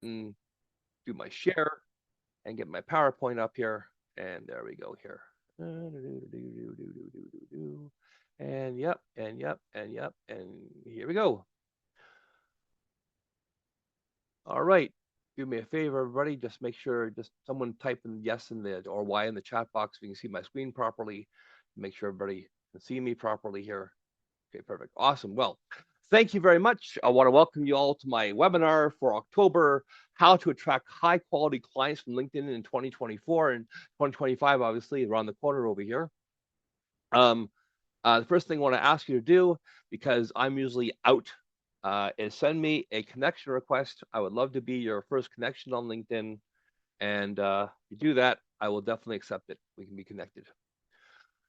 and do my share and get my PowerPoint up here. And there we go here. And yep, and yep, and yep, and here we go. All right. Do me a favor, everybody. Just make sure just someone type in yes in the or Y in the chat box so you can see my screen properly. Make sure everybody can see me properly here. Okay, perfect. Awesome. Well, thank you very much. I want to welcome you all to my webinar for October, how to attract high quality clients from LinkedIn in 2024 and 2025, obviously, around the corner over here. The first thing I want to ask you to do, because I'm usually out, is send me a connection request. I would love to be your first connection on LinkedIn. And if you do that, I will definitely accept it. We can be connected.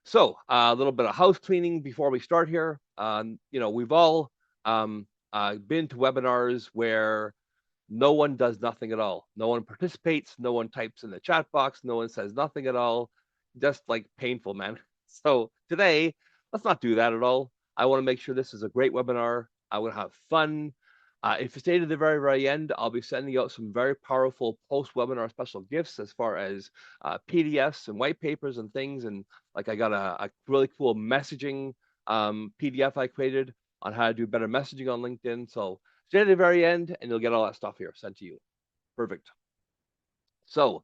So a little bit of house cleaning before we start here. We've all been to webinars where no one does nothing at all. No one participates. No one types in the chat box. No one says nothing at all. Just like painful, man. So today, let's not do that at all. I want to make sure this is a great webinar. I want to have fun. If you stay to the very, very end, I'll be sending out some very powerful post-webinar special gifts as far as PDFs and white papers and things. And like I got a really cool messaging PDF I created on how to do better messaging on LinkedIn. So stay to the very end and you'll get all that stuff here sent to you. Perfect. So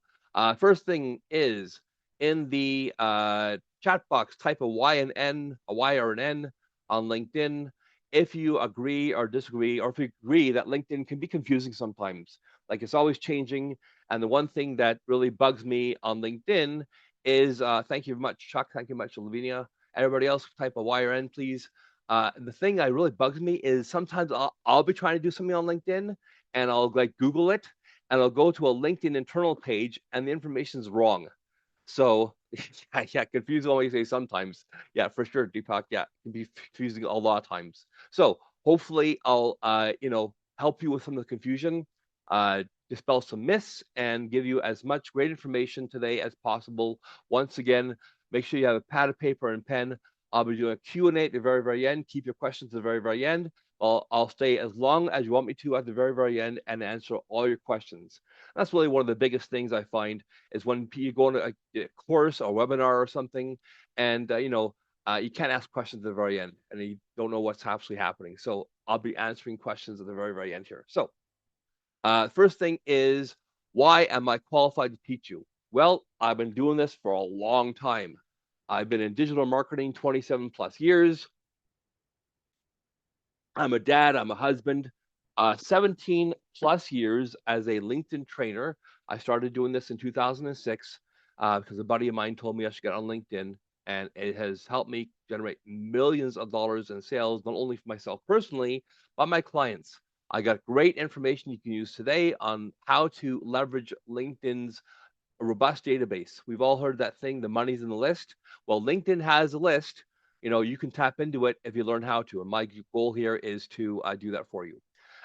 first thing is in the chat box, type a Y and N, a Y or an N on LinkedIn if you agree or disagree, or if you agree that LinkedIn can be confusing sometimes. Like it's always changing. And the one thing that really bugs me on LinkedIn is, thank you very much, Chuck. Thank you very much, Lavinia. Everybody else, type a Y or N, please. The thing that really bugs me is sometimes I'll be trying to do something on LinkedIn and I'll like Google it and I'll go to a LinkedIn internal page and the information's wrong. So yeah, confusing always say sometimes. Yeah, for sure, Deepak. Yeah, it can be confusing a lot of times. So hopefully I'll help you with some of the confusion, dispel some myths, and give you as much great information today as possible. Once again, make sure you have a pad of paper and pen. I'll be doing a Q&A at the very, very end. Keep your questions at the very, very end. I'll stay as long as you want me to at the very, very end and answer all your questions. That's really one of the biggest things I find is when you go on a course or webinar or something, and you can't ask questions at the very end, and you don't know what's actually happening. So I'll be answering questions at the very, very end here. So first thing is, why am I qualified to teach you? Well, I've been doing this for a long time. I've been in digital marketing 27 plus years. I'm a dad, I'm a husband. 17 plus years as a LinkedIn trainer. I started doing this in 2006 because a buddy of mine told me I should get on LinkedIn, and it has helped me generate millions of dollars in sales, not only for myself personally, but my clients. I got great information you can use today on how to leverage LinkedIn's robust database. We've all heard that thing, the money's in the list. Well, LinkedIn has a list. You can tap into it if you learn how to. And my goal here is to do that for you.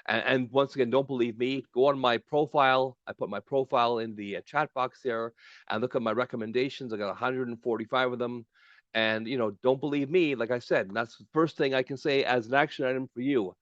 And once again, don't believe me. Go on my profile. I put my profile in the chat box there and look at my recommendations. I got 145 of them. And, don't believe me, like I said, and that's the first thing I can say as an action item for you.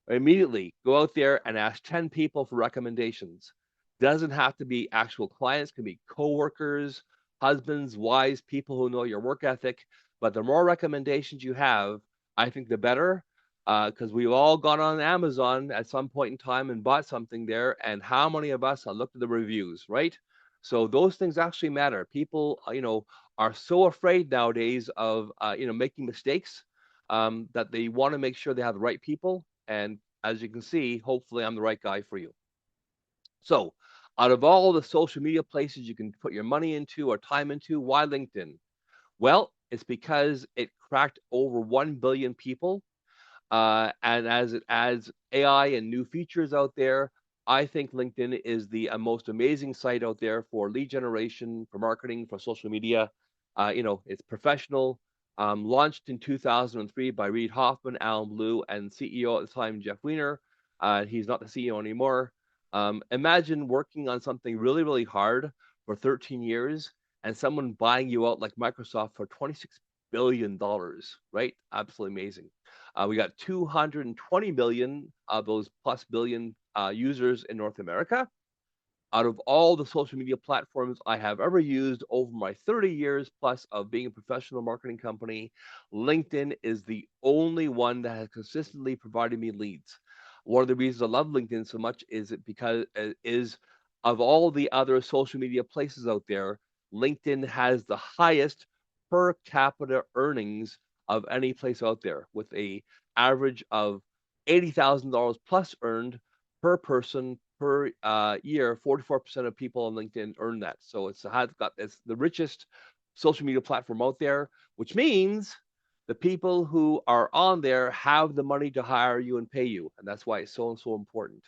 Immediately go out there and ask 10 people for recommendations. Doesn't have to be actual clients, can be coworkers, husbands, wives, people who know your work ethic. But the more recommendations you have, I think the better. Because we've all gone on Amazon at some point in time and bought something there. And how many of us have looked at the reviews, right? So those things actually matter. People, are so afraid nowadays of, making mistakes that they want to make sure they have the right people. And as you can see, hopefully I'm the right guy for you. So out of all the social media places you can put your money into or time into, why LinkedIn? Well, it's because it cracked over 1 billion people. And as it adds AI and new features out there, I think LinkedIn is the most amazing site out there for lead generation, for marketing, for social media. It's professional. Launched in 2003 by Reid Hoffman, Alan Blue, and CEO at the time, Jeff Weiner. He's not the CEO anymore. Imagine working on something really, really hard for 13 years and someone buying you out like Microsoft for $26 billion, right? Absolutely amazing. We got 220 million of those plus billion users in North America. Out of all the social media platforms I have ever used over my 30 years plus of being a professional marketing company, LinkedIn is the only one that has consistently provided me leads. One of the reasons I love LinkedIn so much is it because is of all the other social media places out there, LinkedIn has the highest per capita earnings of any place out there, with a average of $80,000 plus earned per person per year. 44% of people on LinkedIn earn that. So it's the richest social media platform out there, which means the people who are on there have the money to hire you and pay you, and that's why it's so important.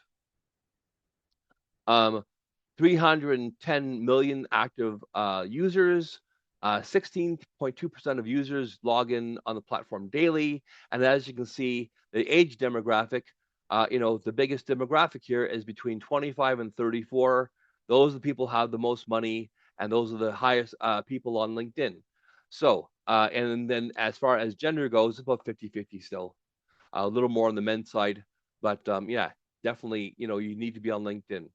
310 million active users. 16.2% of users log in on the platform daily. And as you can see, the age demographic, the biggest demographic here is between 25 and 34. Those are the people who have the most money, and those are the highest people on LinkedIn. So, and then as far as gender goes, about 50-50 still. A little more on the men's side, but yeah, definitely, you need to be on LinkedIn.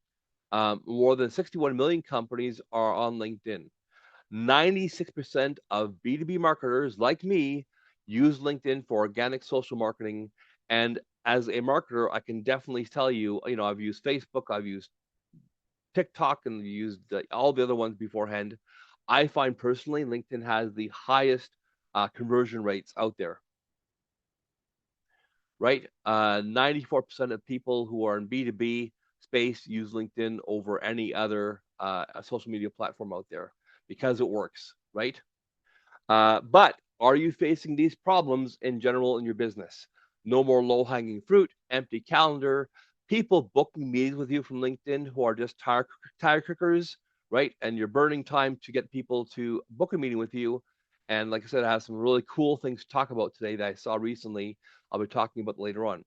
More than 61 million companies are on LinkedIn. 96% of B2B marketers like me use LinkedIn for organic social marketing. And as a marketer, I can definitely tell you, I've used Facebook, I've used TikTok, and used all the other ones beforehand. I find personally LinkedIn has the highest conversion rates out there, right? 94% of people who are in B2B space use LinkedIn over any other social media platform out there because it works, right? But are you facing these problems in general in your business? No more low hanging fruit, empty calendar, people booking meetings with you from LinkedIn who are just tire kickers, right? And you're burning time to get people to book a meeting with you. And like I said, I have some really cool things to talk about today that I saw recently. I'll be talking about later on.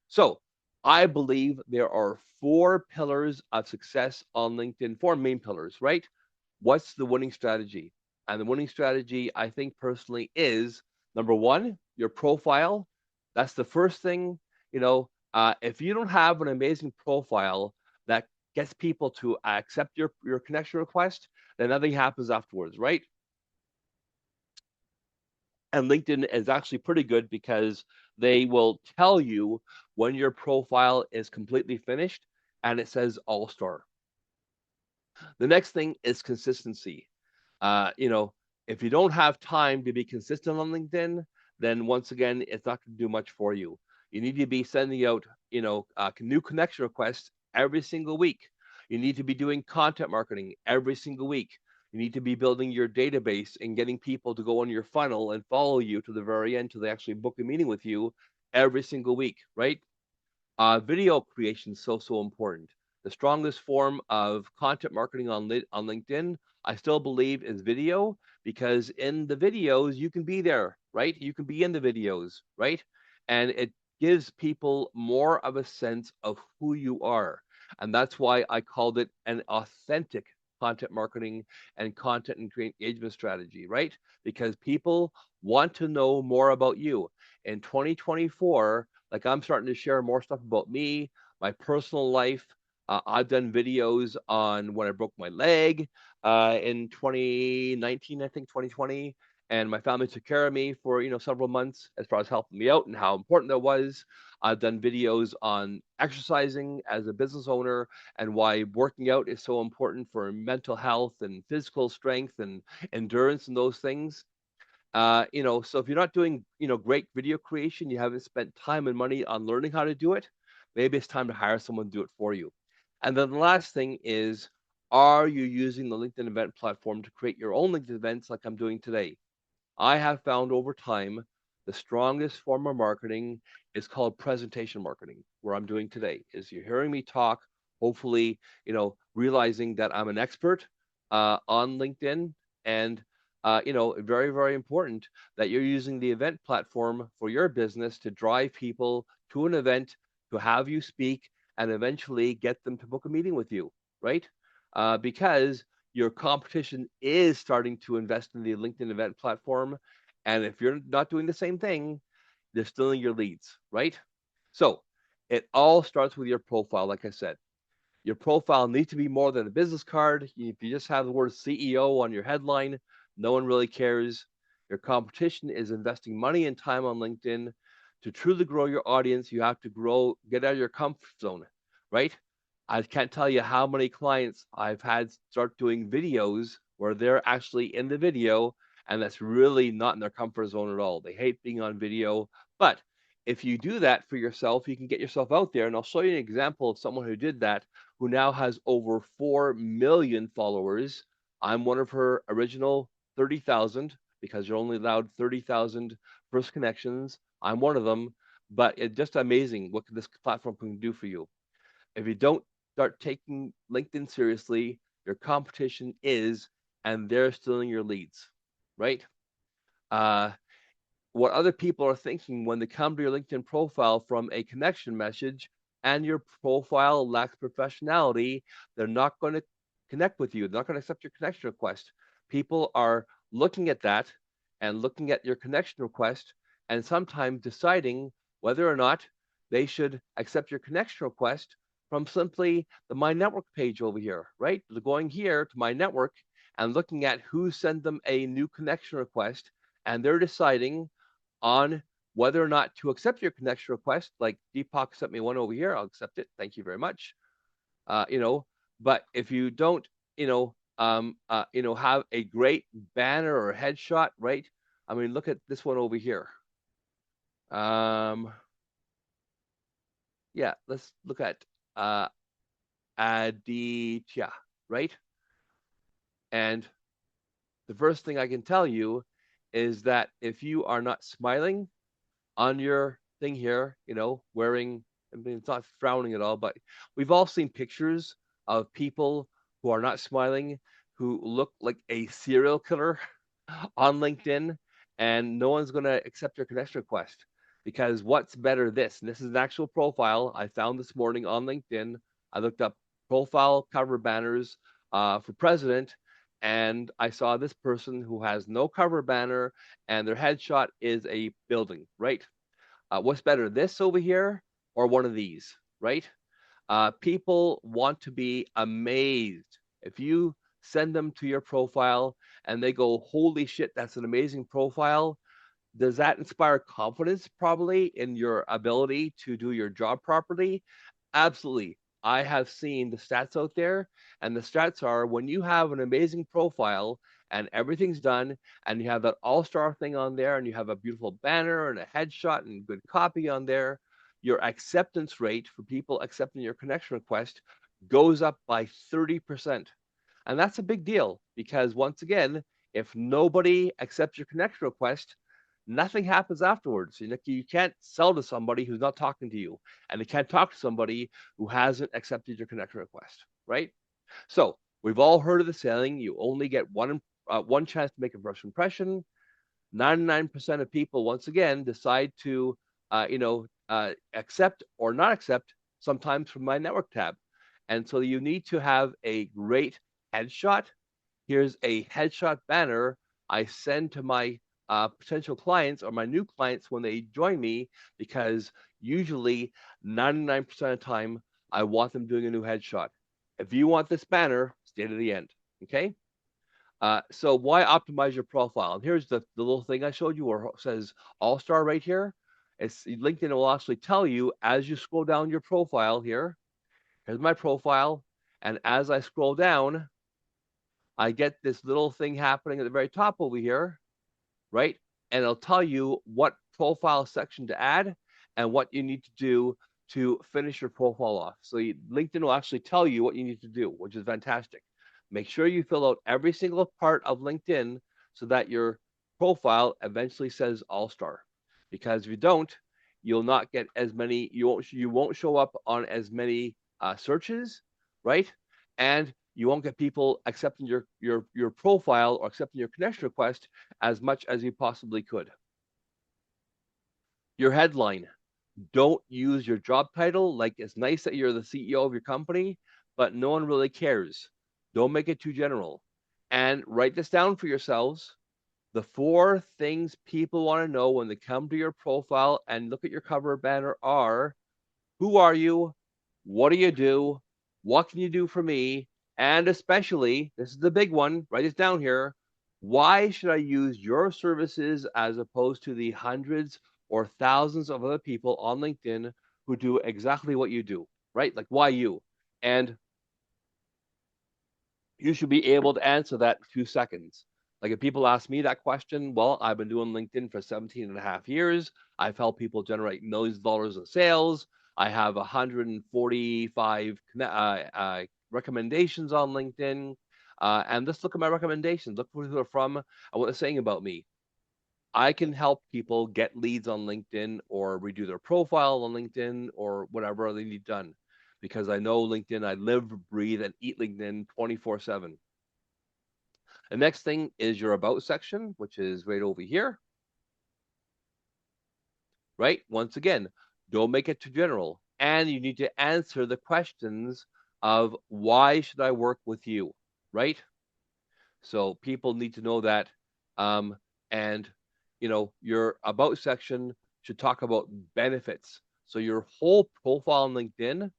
So I believe there are 4 pillars of success on LinkedIn, 4 main pillars, right? What's the winning strategy? And the winning strategy, I think personally, is number one, your profile. That's the first thing. If you don't have an amazing profile that gets people to accept your connection request, then nothing happens afterwards, right? And LinkedIn is actually pretty good because they will tell you when your profile is completely finished and it says all star. The next thing is consistency. Uh, you know, if you don't have time to be consistent on LinkedIn, then once again, it's not going to do much for you. You need to be sending out, new connection requests every single week. You need to be doing content marketing every single week. You need to be building your database and getting people to go on your funnel and follow you to the very end till they actually book a meeting with you every single week, right? Video creation is so important. The strongest form of content marketing on LinkedIn, I still believe, is video, because in the videos you can be there, right? You can be in the videos, right? And it gives people more of a sense of who you are. And that's why I called it an authentic content marketing and content and engagement strategy, right? Because people want to know more about you. In 2024, like, I'm starting to share more stuff about me, my personal life. I've done videos on when I broke my leg in 2019, I think 2020, and my family took care of me for several months as far as helping me out and how important that was. I've done videos on exercising as a business owner and why working out is so important for mental health and physical strength and endurance and those things. So if you're not doing, great video creation, you haven't spent time and money on learning how to do it, maybe it's time to hire someone to do it for you. And then the last thing is, are you using the LinkedIn event platform to create your own LinkedIn events like I'm doing today? I have found over time the strongest form of marketing is called presentation marketing, where I'm doing today. Is you're hearing me talk, hopefully, realizing that I'm an expert on LinkedIn, and very, very important that you're using the event platform for your business to drive people to an event, to have you speak, and eventually get them to book a meeting with you, right? Because your competition is starting to invest in the LinkedIn event platform. And if you're not doing the same thing, they're stealing your leads, right? So It all starts with your profile, like I said. Your profile needs to be more than a business card. If you just have the word CEO on your headline, no one really cares. Your competition is investing money and time on LinkedIn. To truly grow your audience, you have to get out of your comfort zone, right? I can't tell you how many clients I've had start doing videos where they're actually in the video, and that's really not in their comfort zone at all. They hate being on video. But if you do that for yourself, you can get yourself out there. And I'll show you an example of someone who did that, who now has over 4 million followers. I'm one of her original 30,000, because you're only allowed 30,000 first connections. I'm one of them, but it's just amazing what this platform can do for you. If you don't start taking LinkedIn seriously, your competition is, and they're stealing your leads, right? Uh, what other people are thinking when they come to your LinkedIn profile from a connection message and your profile lacks professionality, they're not going to connect with you. They're not going to accept your connection request. People are looking at that and looking at your connection request and sometimes deciding whether or not they should accept your connection request from simply the My Network page over here, right? They're going here to My Network and looking at who sent them a new connection request, and they're deciding on whether or not to accept your connection request. Like Deepak sent me one over here, I'll accept it. Thank you very much. But if you don't, have a great banner or headshot, right? I mean, look at this one over here. Yeah, let's look at Aditya, right? And the first thing I can tell you is that if you are not smiling on your thing here, wearing, I mean, it's not frowning at all, but we've all seen pictures of people who are not smiling, who look like a serial killer on LinkedIn, and no one's going to accept your connection request. Because what's better, this, and this is an actual profile I found this morning on LinkedIn. I looked up profile cover banners for president, and I saw this person who has no cover banner, and their headshot is a building, right? What's better, this over here or one of these, right? People want to be amazed. If you send them to your profile and they go, holy shit, that's an amazing profile, does that inspire confidence probably in your ability to do your job properly? Absolutely. I have seen the stats out there, and the stats are when you have an amazing profile and everything's done, and you have that all-star thing on there, and you have a beautiful banner and a headshot and good copy on there, your acceptance rate for people accepting your connection request goes up by 30%. And that's a big deal because, once again, if nobody accepts your connection request, nothing happens afterwards. You can't sell to somebody who's not talking to you, and they can't talk to somebody who hasn't accepted your connection request, right? So we've all heard of the saying: you only get one chance to make a first impression. 99% of people, once again, decide to, accept or not accept, sometimes from My Network tab. And so you need to have a great headshot. Here's a headshot banner I send to my potential clients or my new clients when they join me, because usually 99% of the time I want them doing a new headshot. If you want this banner, stay to the end. Okay. So why optimize your profile? And here's the little thing I showed you where it says All-Star right here. It's LinkedIn will actually tell you as you scroll down your profile here. Here's my profile. And as I scroll down, I get this little thing happening at the very top over here, right? And it'll tell you what profile section to add and what you need to do to finish your profile off. So LinkedIn will actually tell you what you need to do, which is fantastic. Make sure you fill out every single part of LinkedIn so that your profile eventually says All-Star. Because if you don't, you'll not get as many, you won't show up on as many searches, right? And you won't get people accepting your profile or accepting your connection request as much as you possibly could. Your headline. Don't use your job title. Like, it's nice that you're the CEO of your company, but no one really cares. Don't make it too general. And write this down for yourselves. The 4 things people want to know when they come to your profile and look at your cover banner are: Who are you? What do you do? What can you do for me? And especially, this is the big one, write this down here. Why should I use your services as opposed to the hundreds or thousands of other people on LinkedIn who do exactly what you do, right? Like, why you? And you should be able to answer that in 2 seconds. Like if people ask me that question, well, I've been doing LinkedIn for 17 and a half years. I've helped people generate millions of dollars in sales. I have 145 recommendations on LinkedIn. And just look at my recommendations. Look who they're from and what they're saying about me. I can help people get leads on LinkedIn or redo their profile on LinkedIn or whatever they need done because I know LinkedIn. I live, breathe, and eat LinkedIn 24/7. The next thing is your about section, which is right over here, right? Once again, don't make it too general. And you need to answer the questions of why should I work with you, right? So people need to know that. Um, and, your about section should talk about benefits. So your whole profile on LinkedIn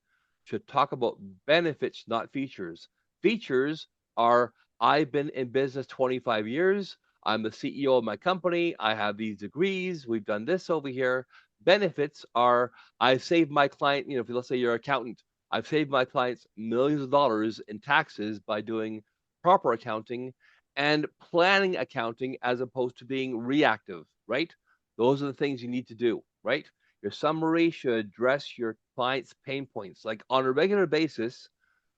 should talk about benefits, not features. Features are I've been in business 25 years. I'm the CEO of my company. I have these degrees. We've done this over here. Benefits are I've saved my client, if let's say you're an accountant, I've saved my clients millions of dollars in taxes by doing proper accounting and planning accounting as opposed to being reactive, right? Those are the things you need to do, right? Your summary should address your client's pain points. Like on a regular basis,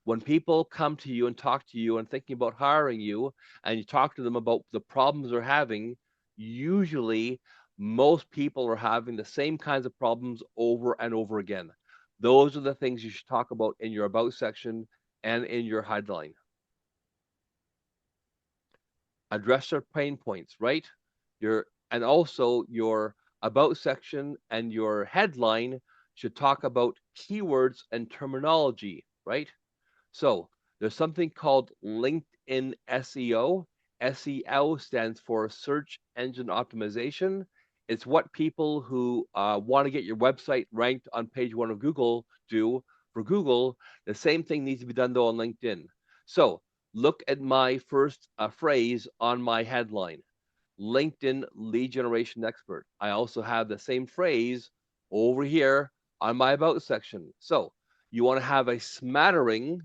when people come to you and talk to you and thinking about hiring you, and you talk to them about the problems they're having, usually most people are having the same kinds of problems over and over again. Those are the things you should talk about in your about section and in your headline. Address their pain points, right? And also your about section and your headline should talk about keywords and terminology, right? So there's something called LinkedIn SEO. SEO stands for search engine optimization. It's what people who want to get your website ranked on page one of Google do for Google. The same thing needs to be done though on LinkedIn. So look at my first phrase on my headline, LinkedIn lead generation expert. I also have the same phrase over here on my about section. So you want to have a smattering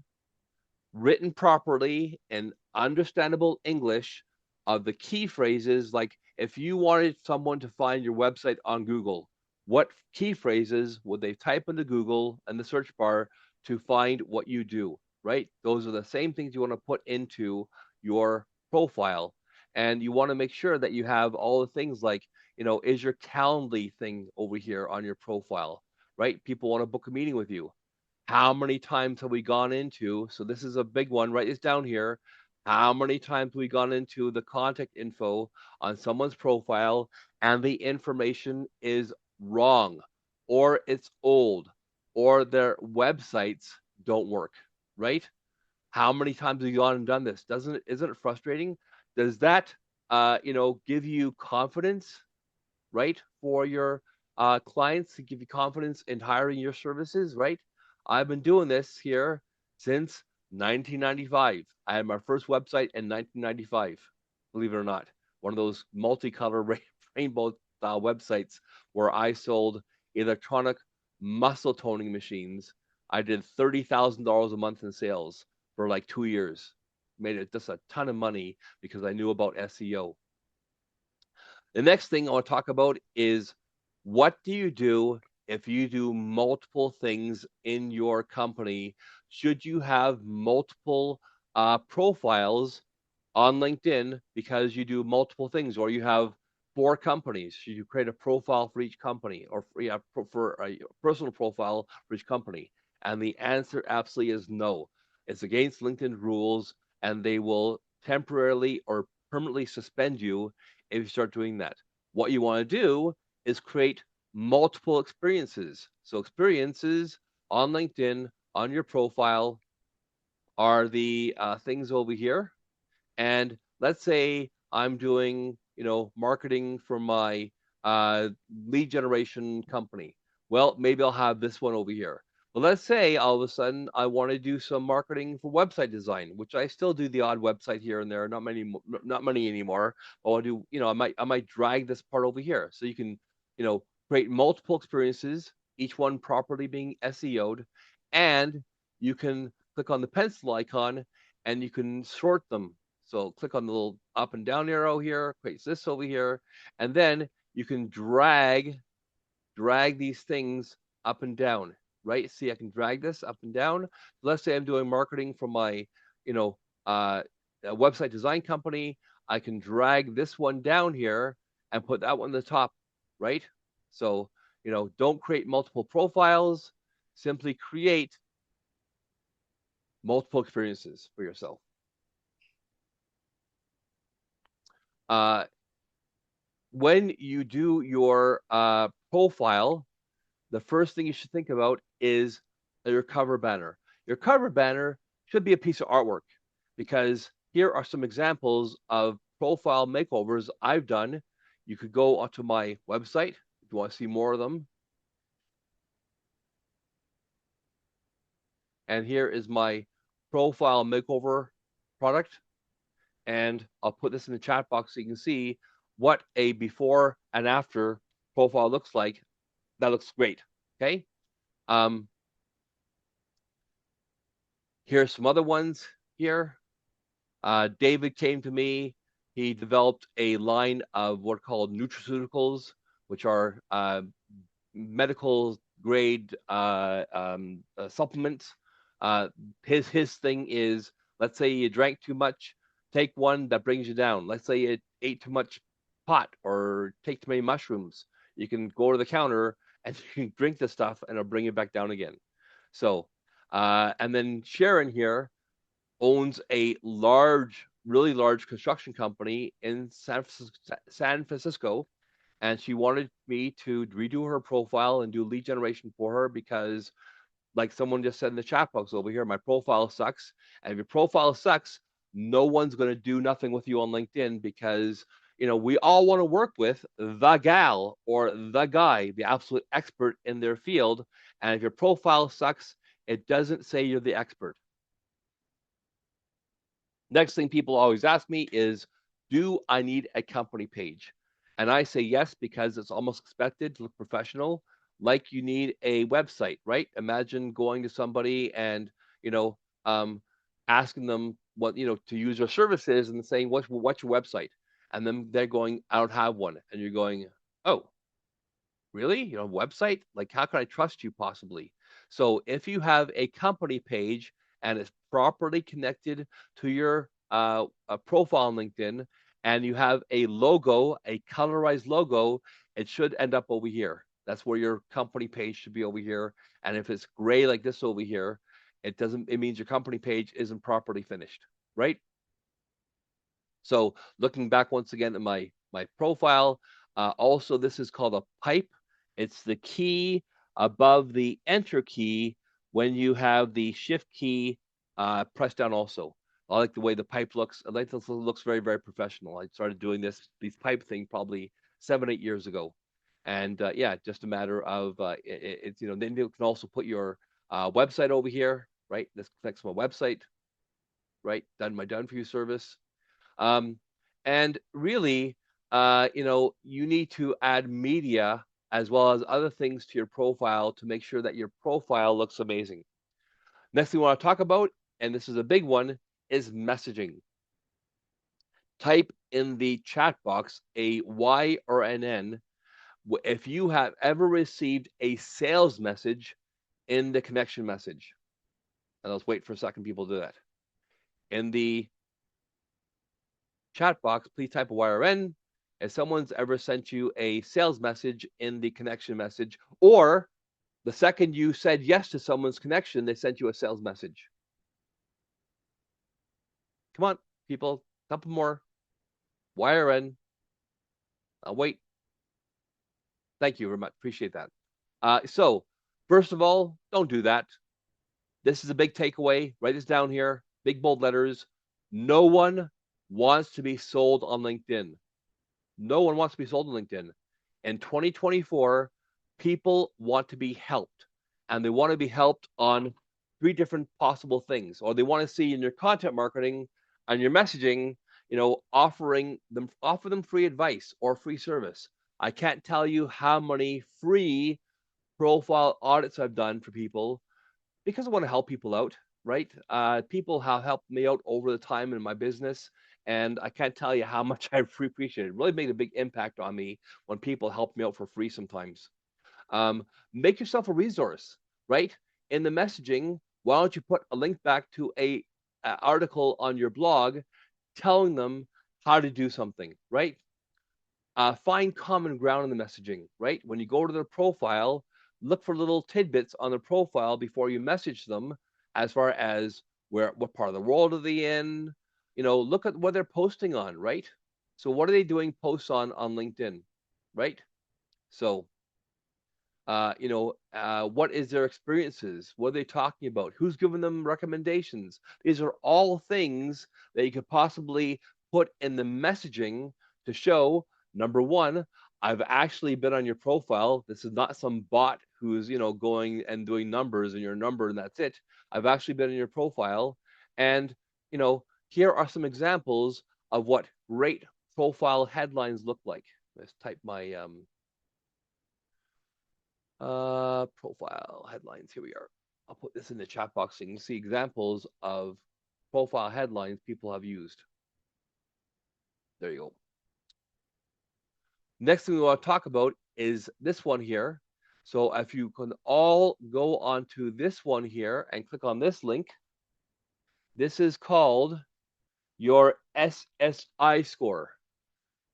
written properly in understandable English of the key phrases. Like if you wanted someone to find your website on Google, what key phrases would they type into Google and the search bar to find what you do, right? Those are the same things you want to put into your profile. And you want to make sure that you have all the things like, is your Calendly thing over here on your profile, right? People want to book a meeting with you. How many times have we gone into? So this is a big one. Write this down here. How many times have we gone into the contact info on someone's profile and the information is wrong, or it's old, or their websites don't work, right? How many times have you gone and done this? Isn't it frustrating? Does that give you confidence, right, for your clients, to give you confidence in hiring your services, right? I've been doing this here since 1995. I had my first website in 1995, believe it or not. One of those multicolor rainbow websites where I sold electronic muscle toning machines. I did $30,000 a month in sales for like 2 years. Made it just a ton of money because I knew about SEO. The next thing I want to talk about is what do you do if you do multiple things in your company? Should you have multiple profiles on LinkedIn because you do multiple things, or you have 4 companies? Should you create a profile for each company, or for a personal profile for each company? And the answer absolutely is no. It's against LinkedIn rules, and they will temporarily or permanently suspend you if you start doing that. What you want to do is create multiple experiences. So experiences on LinkedIn on your profile are the things over here. And let's say I'm doing, marketing for my lead generation company. Well, maybe I'll have this one over here. But let's say all of a sudden I want to do some marketing for website design, which I still do the odd website here and there, not many anymore. But I'll do, I might drag this part over here. So you can, create multiple experiences, each one properly being SEO'd, and you can click on the pencil icon and you can sort them. So click on the little up and down arrow here, creates this over here, and then you can drag these things up and down, right? See, I can drag this up and down. Let's say I'm doing marketing for my, you know, a website design company. I can drag this one down here and put that one on the top, right? So, don't create multiple profiles. Simply create multiple experiences for yourself. When you do your profile, the first thing you should think about is your cover banner. Your cover banner should be a piece of artwork, because here are some examples of profile makeovers I've done. You could go onto my website if you want to see more of them. And here is my profile makeover product. And I'll put this in the chat box so you can see what a before and after profile looks like. That looks great. Okay. Here's some other ones here. David came to me. He developed a line of what are called nutraceuticals, which are medical grade supplements. His thing is, let's say you drank too much, take one that brings you down. Let's say you ate too much pot or take too many mushrooms. You can go to the counter and you can drink the stuff and it'll bring you back down again. So, and then Sharon here owns a really large construction company in San Francisco, and she wanted me to redo her profile and do lead generation for her because, like someone just said in the chat box over here, my profile sucks. And if your profile sucks, no one's going to do nothing with you on LinkedIn, because we all want to work with the gal or the guy, the absolute expert in their field. And if your profile sucks, it doesn't say you're the expert. Next thing people always ask me is, do I need a company page? And I say yes, because it's almost expected to look professional, like you need a website, right? Imagine going to somebody and, asking them what, to use your services and saying, what's your website? And then they're going, I don't have one. And you're going, oh, really? Website? Like, how can I trust you possibly? So if you have a company page and it's properly connected to your profile on LinkedIn, and you have a logo, a colorized logo, it should end up over here. That's where your company page should be, over here. And if it's gray like this over here, it means your company page isn't properly finished, right? So looking back once again at my profile, also this is called a pipe. It's the key above the enter key when you have the shift key pressed down also. I like the way the pipe looks. I like this. It looks very, very professional. I started doing these pipe thing probably 7-8 years ago. And yeah, just a matter of it's then you can also put your website over here, right? This connects to my website, right? Done my done for you service. And really, you need to add media as well as other things to your profile to make sure that your profile looks amazing. Next thing we want to talk about, and this is a big one, is messaging. Type in the chat box a Y or an N if you have ever received a sales message in the connection message. And let's wait for a second, people do that. In the chat box, please type a Y or N if someone's ever sent you a sales message in the connection message, or the second you said yes to someone's connection, they sent you a sales message. Come on, people, a couple more. Y or N. I'll wait. Thank you very much. Appreciate that. So, first of all, don't do that. This is a big takeaway. Write this down here. Big bold letters. No one wants to be sold on LinkedIn. No one wants to be sold on LinkedIn. In 2024, People want to be helped, and they want to be helped on 3 different possible things, or they want to see in your content marketing and your messaging, offer them free advice or free service. I can't tell you how many free profile audits I've done for people because I want to help people out, right? People have helped me out over the time in my business, and I can't tell you how much I appreciate it. It really made a big impact on me when people help me out for free sometimes. Make yourself a resource, right? In the messaging, why don't you put a link back to a article on your blog telling them how to do something, right? Find common ground in the messaging, right? When you go to their profile, look for little tidbits on their profile before you message them, as far as what part of the world are they in. Look at what they're posting on, right? So what are they doing posts on LinkedIn, right? So what is their experiences? What are they talking about? Who's giving them recommendations? These are all things that you could possibly put in the messaging to show, number one, I've actually been on your profile. This is not some bot who's, going and doing numbers and your number and that's it. I've actually been in your profile. And, here are some examples of what great profile headlines look like. Let's type my profile headlines. Here we are. I'll put this in the chat box so you can see examples of profile headlines people have used. There you go. Next thing we want to talk about is this one here. So if you can all go onto this one here and click on this link, this is called your SSI score.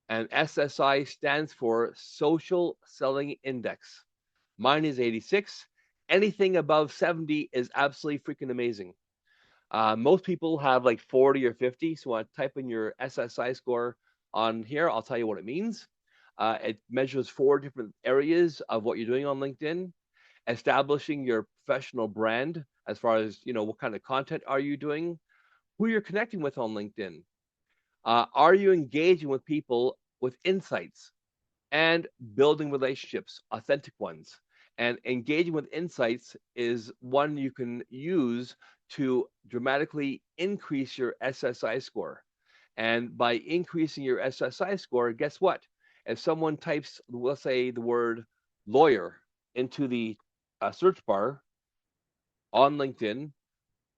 And SSI stands for Social Selling Index. Mine is 86. Anything above 70 is absolutely freaking amazing. Most people have like 40 or 50. So when I type in your SSI score on here, I'll tell you what it means. It measures 4 different areas of what you're doing on LinkedIn, establishing your professional brand as far as, what kind of content are you doing, who you're connecting with on LinkedIn. Are you engaging with people with insights and building relationships, authentic ones? And engaging with insights is one you can use to dramatically increase your SSI score. And by increasing your SSI score, guess what? If someone types, let's say, the word lawyer into the search bar on LinkedIn,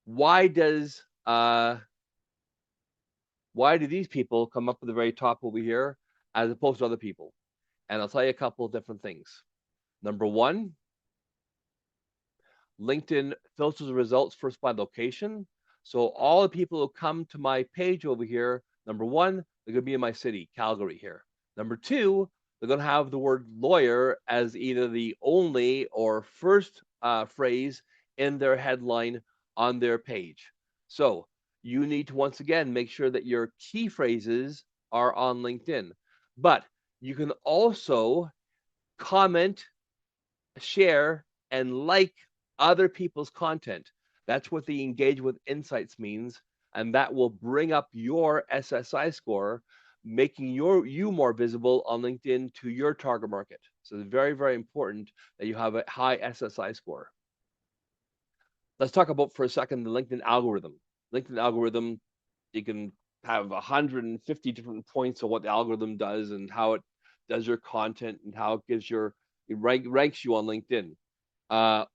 why do these people come up at the very top over here as opposed to other people? And I'll tell you a couple of different things. Number one, LinkedIn filters the results first by location. So all the people who come to my page over here, number one, they're going to be in my city, Calgary here. Number two, they're going to have the word lawyer as either the only or first phrase in their headline on their page. So you need to, once again, make sure that your key phrases are on LinkedIn. But you can also comment, share, and like other people's content. That's what the engage with insights means, and that will bring up your SSI score, making you more visible on LinkedIn to your target market. So it's very, very important that you have a high SSI score. Let's talk about for a second the LinkedIn algorithm. LinkedIn algorithm, you can have 150 different points of what the algorithm does and how it does your content and how it gives ranks you on LinkedIn.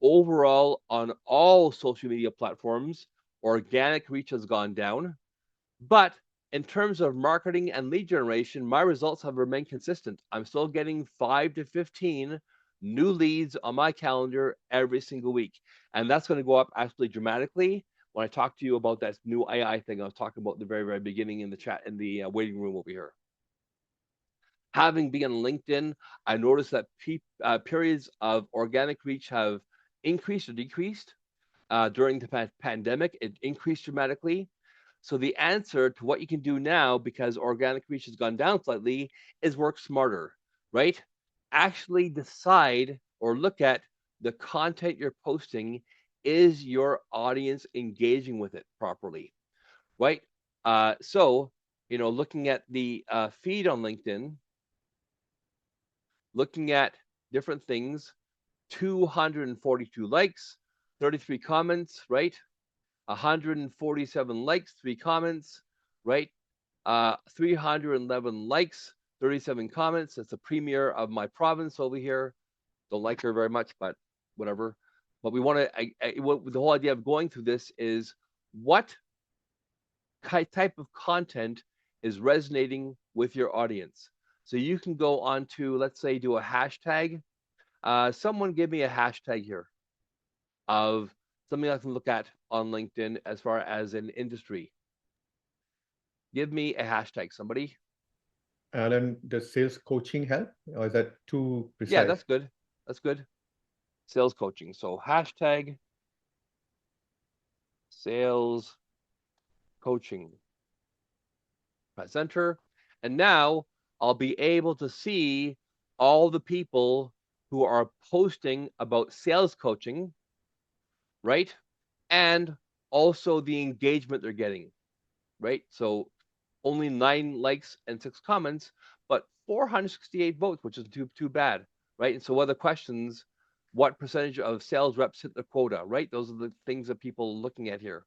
Overall, on all social media platforms, organic reach has gone down. But in terms of marketing and lead generation, my results have remained consistent. I'm still getting 5 to 15 new leads on my calendar every single week. And that's going to go up absolutely dramatically when I talk to you about that new AI thing I was talking about at the very, very beginning in the chat, in the waiting room over here. Having been on LinkedIn, I noticed that periods of organic reach have increased or decreased. During the pandemic, it increased dramatically. So the answer to what you can do now, because organic reach has gone down slightly, is work smarter, right? Actually decide or look at the content you're posting. Is your audience engaging with it properly, right? So, looking at the feed on LinkedIn, looking at different things, 242 likes, 33 comments, right? 147 likes, 3 comments, right? 311 likes, 37 comments. It's the premier of my province over here. Don't like her very much, but whatever. But we want to, the whole idea of going through this is what type of content is resonating with your audience. So you can go on to, let's say, do a hashtag. Someone give me a hashtag here of something I can look at on LinkedIn as far as an industry. Give me a hashtag, somebody. Alan, does sales coaching help, or is that too precise? Yeah, that's good. That's good. Sales coaching. So hashtag sales coaching. Press enter. And now I'll be able to see all the people who are posting about sales coaching, right? And also the engagement they're getting, right? So only 9 likes and 6 comments, but 468 votes, which is too bad, right? And so what are the questions? What percentage of sales reps hit the quota, right? Those are the things that people are looking at here.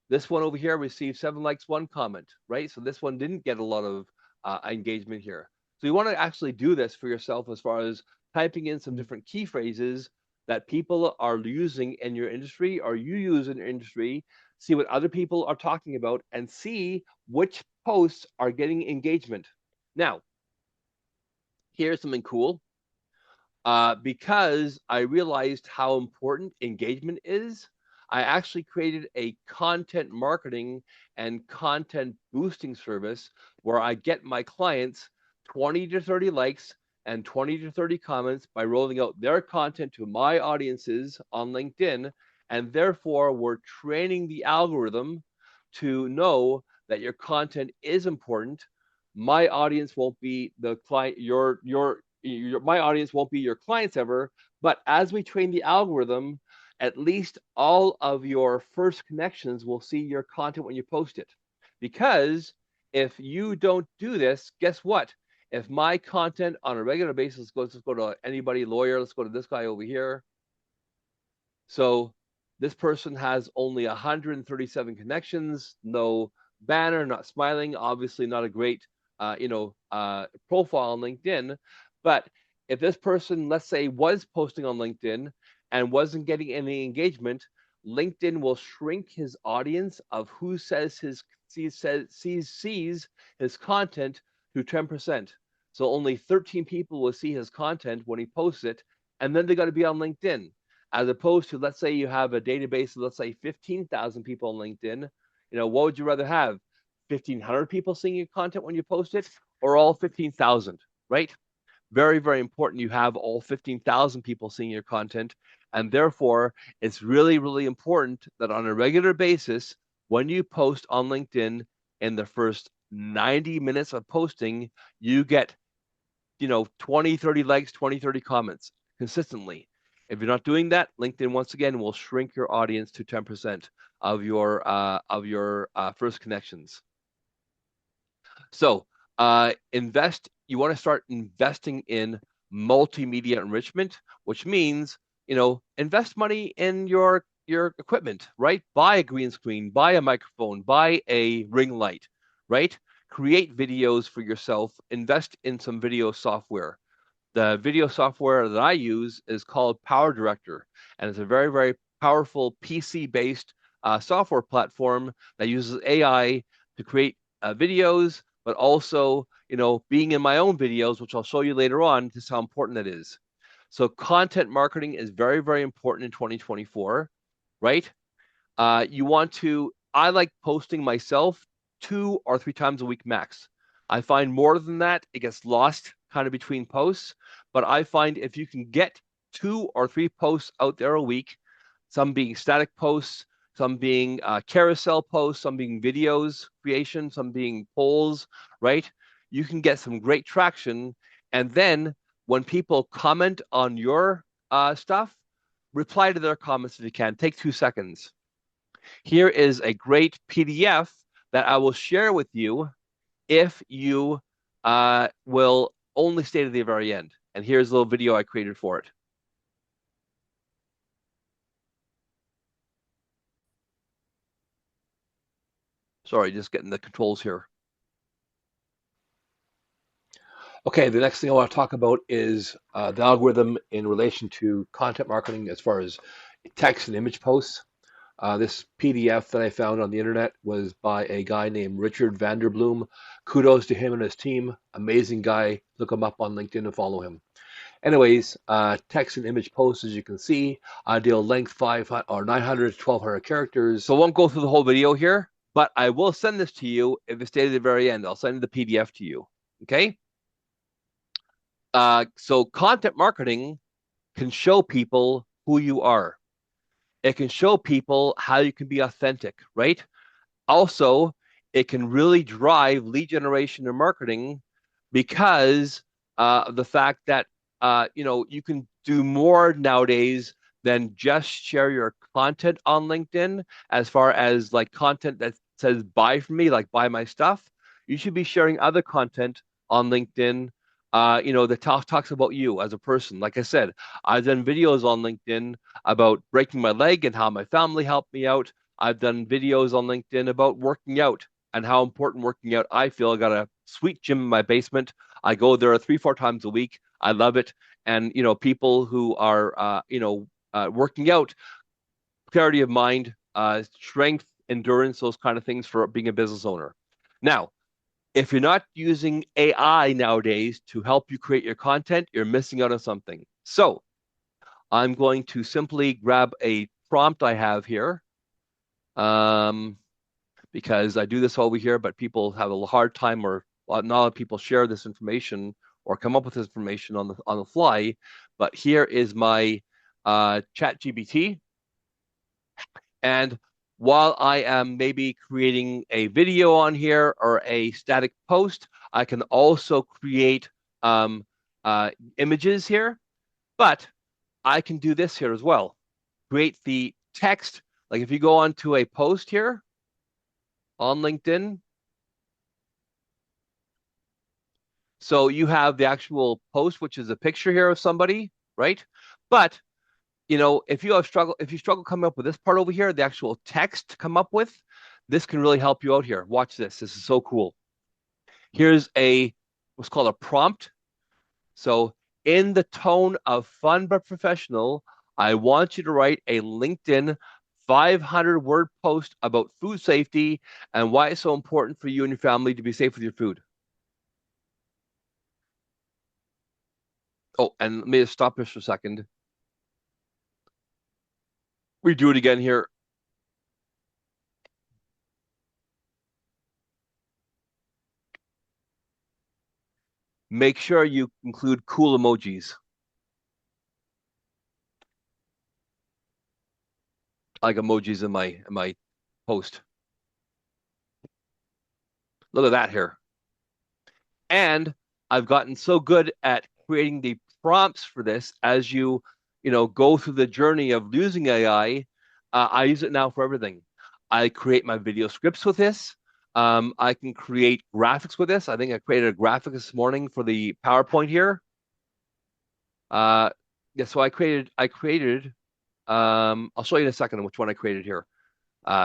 This one over here received 7 likes, 1 comment, right? So this one didn't get a lot of engagement here. So you want to actually do this for yourself as far as typing in some different key phrases that people are using in your industry or you use in your industry, see what other people are talking about, and see which posts are getting engagement. Now, here's something cool. Because I realized how important engagement is, I actually created a content marketing and content boosting service where I get my clients 20 to 30 likes and 20 to 30 comments by rolling out their content to my audiences on LinkedIn. And therefore, we're training the algorithm to know that your content is important. My audience won't be the client, my audience won't be your clients ever, but as we train the algorithm, at least all of your first connections will see your content when you post it. Because if you don't do this, guess what? If my content on a regular basis goes, let's go to anybody lawyer, let's go to this guy over here. So this person has only 137 connections, no banner, not smiling, obviously not a great profile on LinkedIn. But if this person, let's say, was posting on LinkedIn and wasn't getting any engagement, LinkedIn will shrink his audience of who sees his content to 10%. So only 13 people will see his content when he posts it, and then they got to be on LinkedIn. As opposed to, let's say you have a database of, let's say, 15,000 people on LinkedIn. What would you rather have? 1,500 people seeing your content when you post it, or all 15,000, right? Very, very important you have all 15,000 people seeing your content. And therefore, it's really, really important that on a regular basis, when you post on LinkedIn, in the first 90 minutes of posting, you get 20, 30 likes, 20, 30 comments consistently. If you're not doing that, LinkedIn once again will shrink your audience to 10% of your first connections. So you want to start investing in multimedia enrichment, which means invest money in your equipment, right? Buy a green screen, buy a microphone, buy a ring light, right? Create videos for yourself, invest in some video software. The video software that I use is called PowerDirector, and it's a very, very powerful PC-based software platform that uses AI to create videos, but also, being in my own videos, which I'll show you later on, just how important that is. So content marketing is very, very important in 2024, right? I like posting myself 2 or 3 times a week max. I find more than that, it gets lost kind of between posts. But I find if you can get 2 or 3 posts out there a week, some being static posts, some being carousel posts, some being videos creation, some being polls, right? You can get some great traction. And then when people comment on your stuff, reply to their comments if you can. Take 2 seconds. Here is a great PDF that I will share with you if you will only stay to the very end. And here's a little video I created for it. Sorry, just getting the controls here. Okay, the next thing I want to talk about is the algorithm in relation to content marketing as far as text and image posts. This PDF that I found on the internet was by a guy named Richard Vanderbloom. Kudos to him and his team. Amazing guy. Look him up on LinkedIn and follow him. Anyways, text and image posts, as you can see, ideal length 500 or 900 to 1200 characters. So I won't go through the whole video here, but I will send this to you if it's stayed at the very end. I'll send the PDF to you. Okay. So content marketing can show people who you are. It can show people how you can be authentic, right? Also, it can really drive lead generation and marketing because of the fact that you can do more nowadays than just share your content on LinkedIn. As far as like content that says buy from me, like buy my stuff, you should be sharing other content on LinkedIn. That talks about you as a person. Like I said, I've done videos on LinkedIn about breaking my leg and how my family helped me out. I've done videos on LinkedIn about working out and how important working out I feel. I got a sweet gym in my basement. I go there 3, 4 times a week. I love it. And people who are working out, clarity of mind, strength, endurance, those kind of things for being a business owner. Now, if you're not using AI nowadays to help you create your content, you're missing out on something. So I'm going to simply grab a prompt I have here, because I do this over here, but people have a hard time, or not a lot of people share this information or come up with this information on the fly. But here is my ChatGPT, and while I am maybe creating a video on here or a static post, I can also create images here, but I can do this here as well. Create the text. Like if you go onto a post here on LinkedIn, so you have the actual post, which is a picture here of somebody, right? But if you struggle coming up with this part over here, the actual text to come up with, this can really help you out here. Watch this. This is so cool. Here's what's called a prompt. So in the tone of fun but professional, I want you to write a LinkedIn 500-word post about food safety and why it's so important for you and your family to be safe with your food. Oh, and let me just stop this for a second. We do it again here. Make sure you include cool emojis. Like emojis in my post. Look at that here. And I've gotten so good at creating the prompts for this as go through the journey of using AI. I use it now for everything. I create my video scripts with this. I can create graphics with this. I think I created a graphic this morning for the PowerPoint here. Yeah, so I created, I'll show you in a second which one I created here.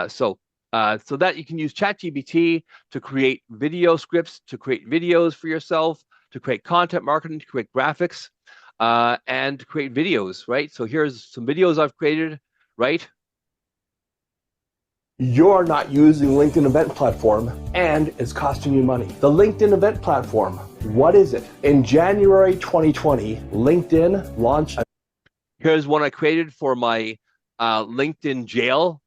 So that you can use ChatGPT to create video scripts, to create videos for yourself, to create content marketing, to create graphics, and to create videos, right? So here's some videos I've created, right? You're not using LinkedIn event platform and it's costing you money. The LinkedIn event platform, what is it? In January 2020, LinkedIn launched. Here's one I created for my LinkedIn Jail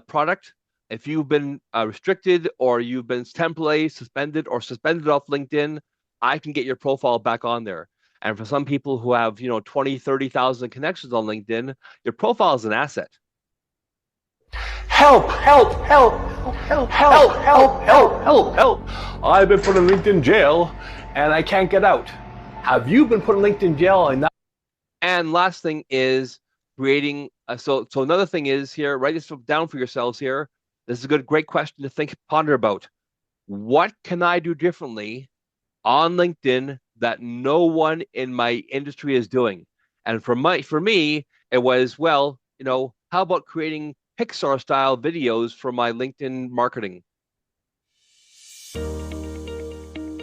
product. If you've been restricted or you've been temporarily suspended off LinkedIn, I can get your profile back on there. And for some people who have 20, 30,000 connections on LinkedIn, your profile is an asset. Help, help, help, help, help, help, help, help, help. I've been put in LinkedIn jail and I can't get out. Have you been put in LinkedIn jail? And last thing is creating, so another thing is here, write this down for yourselves here. This is a great question to ponder about. What can I do differently on LinkedIn that no one in my industry is doing? And for me, it was, how about creating Pixar style videos for my LinkedIn marketing?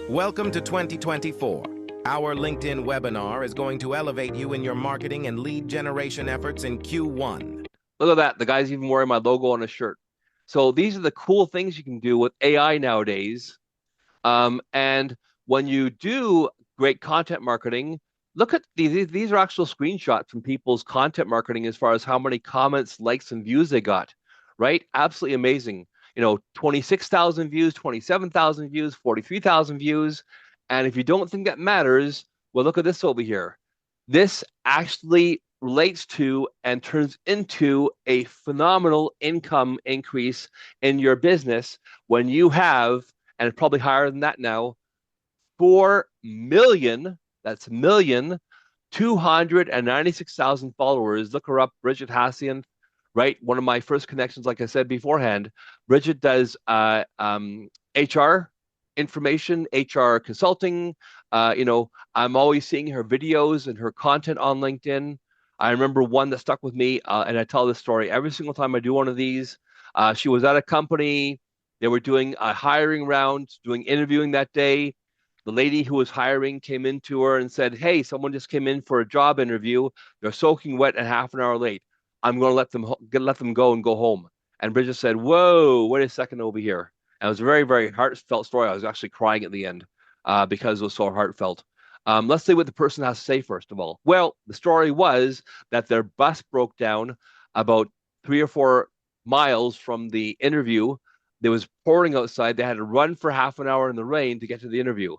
Welcome to 2024. Our LinkedIn webinar is going to elevate you in your marketing and lead generation efforts in Q1. Look at that. The guy's even wearing my logo on his shirt. So these are the cool things you can do with AI nowadays. And when you do great content marketing, look at these are actual screenshots from people's content marketing as far as how many comments, likes, and views they got, right? Absolutely amazing. 26,000 views, 27,000 views, 43,000 views. And if you don't think that matters, well, look at this over here. This actually relates to and turns into a phenomenal income increase in your business when you have, and it's probably higher than that now, 4 million, that's 296,000 followers. Look her up, Bridget Hassian, right? One of my first connections, like I said beforehand. Bridget does HR information, HR consulting. I'm always seeing her videos and her content on LinkedIn. I remember one that stuck with me, and I tell this story every single time I do one of these. She was at a company. They were doing a hiring round, doing interviewing that day. The lady who was hiring came into her and said, "Hey, someone just came in for a job interview. They're soaking wet and half an hour late. I'm going to let them go and go home." And Bridget said, "Whoa, wait a second over here." And it was a very, very heartfelt story. I was actually crying at the end because it was so heartfelt. Let's see what the person has to say first of all. Well, the story was that their bus broke down about 3 or 4 miles from the interview. There was pouring outside. They had to run for half an hour in the rain to get to the interview.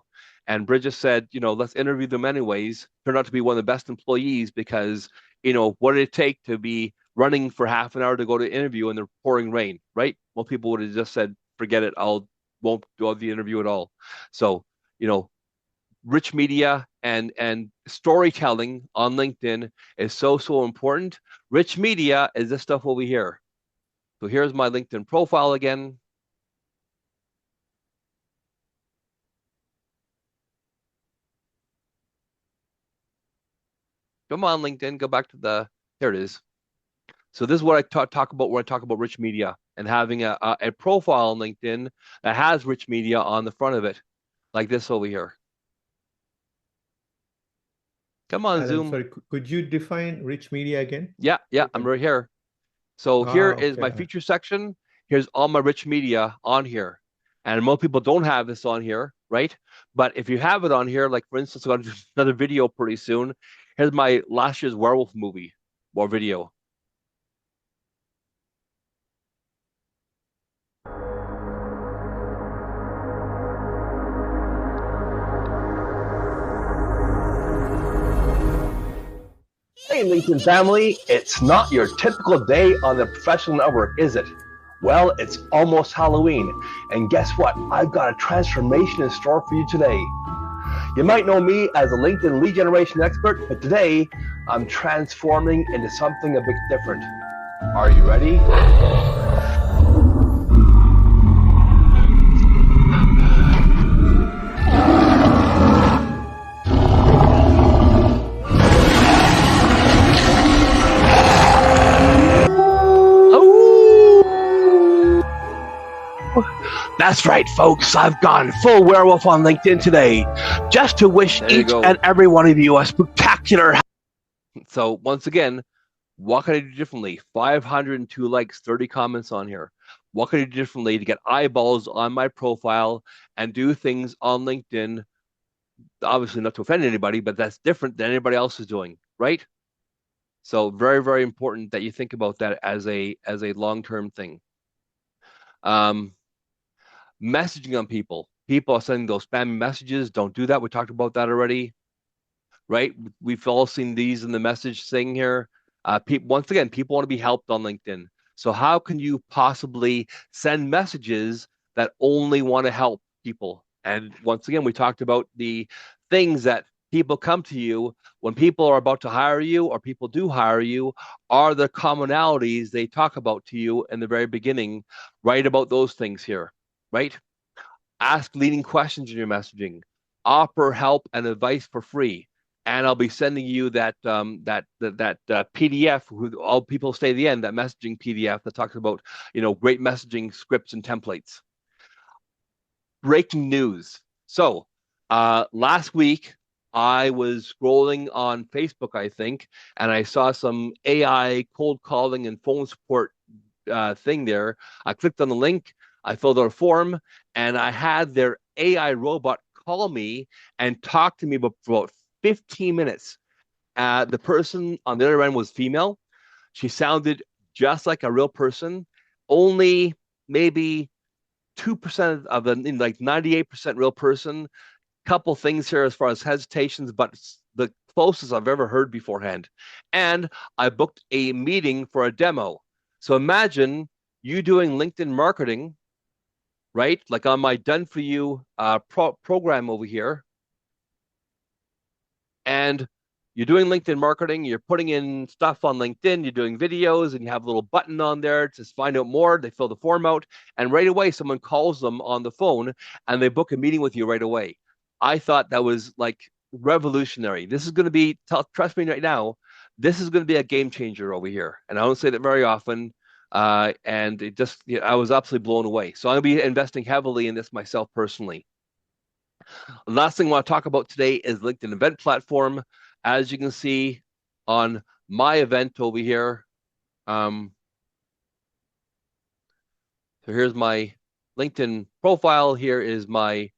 And Bridget said, let's interview them anyways. Turned out to be one of the best employees because, what did it take to be running for half an hour to go to interview in the pouring rain, right? Well, people would have just said, forget it. Won't do the interview at all. So, rich media and storytelling on LinkedIn is so important. Rich media is this stuff over here. So here's my LinkedIn profile again. Come on, LinkedIn, go back to here it is. So this is what I talk about when I talk about rich media and having a profile on LinkedIn that has rich media on the front of it, like this over here. Come on, Alan, Zoom. sorry, could you define rich media again? Yeah, I'm right here. So here is okay. my feature section. Here's all my rich media on here. And most people don't have this on here, right? But if you have it on here, like for instance, I'm going to do another video pretty soon. Here's my last year's werewolf movie or video. Hey LinkedIn family, it's not your typical day on the professional network, is it? Well, it's almost Halloween, and guess what? I've got a transformation in store for you today. You might know me as a LinkedIn lead generation expert, but today I'm transforming into something a bit different. Are you ready? That's right, folks. I've gone full werewolf on LinkedIn today just to wish each and every one of you a spectacular. So once again, what can I do differently? 502 likes, 30 comments on here. What can I do differently to get eyeballs on my profile and do things on LinkedIn? Obviously not to offend anybody, but that's different than anybody else is doing, right? So very, very important that you think about that as a long-term thing. Messaging on people. People are sending those spammy messages. Don't do that. We talked about that already, right? We've all seen these in the message thing here. Once again, people want to be helped on LinkedIn. So how can you possibly send messages that only want to help people? And once again, we talked about the things that people come to you when people are about to hire you or people do hire you, are the commonalities they talk about to you in the very beginning. Write about those things here. Right? Ask leading questions in your messaging. Offer help and advice for free, and I'll be sending you that PDF. All people stay at the end. That messaging PDF that talks about great messaging scripts and templates. Breaking news. So Last week, I was scrolling on Facebook, I think, and I saw some AI cold calling and phone support thing there. I clicked on the link, I filled out a form, and I had their AI robot call me and talk to me for about 15 minutes. The person on the other end was female. She sounded just like a real person, only maybe 2% of the, like 98% real person. Couple things here as far as hesitations, but the closest I've ever heard beforehand. And I booked a meeting for a demo. So imagine you doing LinkedIn marketing, right? Like on my done for you program over here. And you're doing LinkedIn marketing, you're putting in stuff on LinkedIn, you're doing videos, and you have a little button on there to find out more. They fill the form out, and right away, someone calls them on the phone and they book a meeting with you right away. I thought that was like revolutionary. This is going to be, trust me right now, this is going to be a game changer over here. And I don't say that very often. And it just, I was absolutely blown away. So I'm going to be investing heavily in this myself personally. The last thing I want to talk about today is LinkedIn event platform. As you can see on my event over here, so here's my LinkedIn profile. Here is my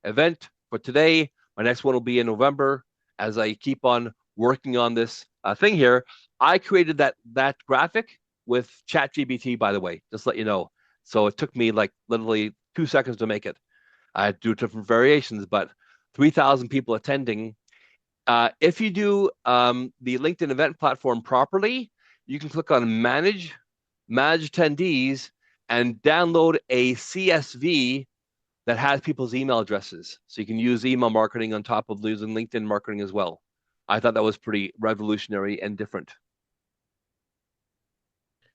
event for today. My next one will be in November. As I keep on working on this thing here, I created that graphic with ChatGPT, by the way, just to let you know. So it took me like literally 2 seconds to make it. I had to do different variations, but 3,000 people attending. If you do the LinkedIn event platform properly, you can click on manage attendees, and download a CSV that has people's email addresses. So you can use email marketing on top of using LinkedIn marketing as well. I thought that was pretty revolutionary and different.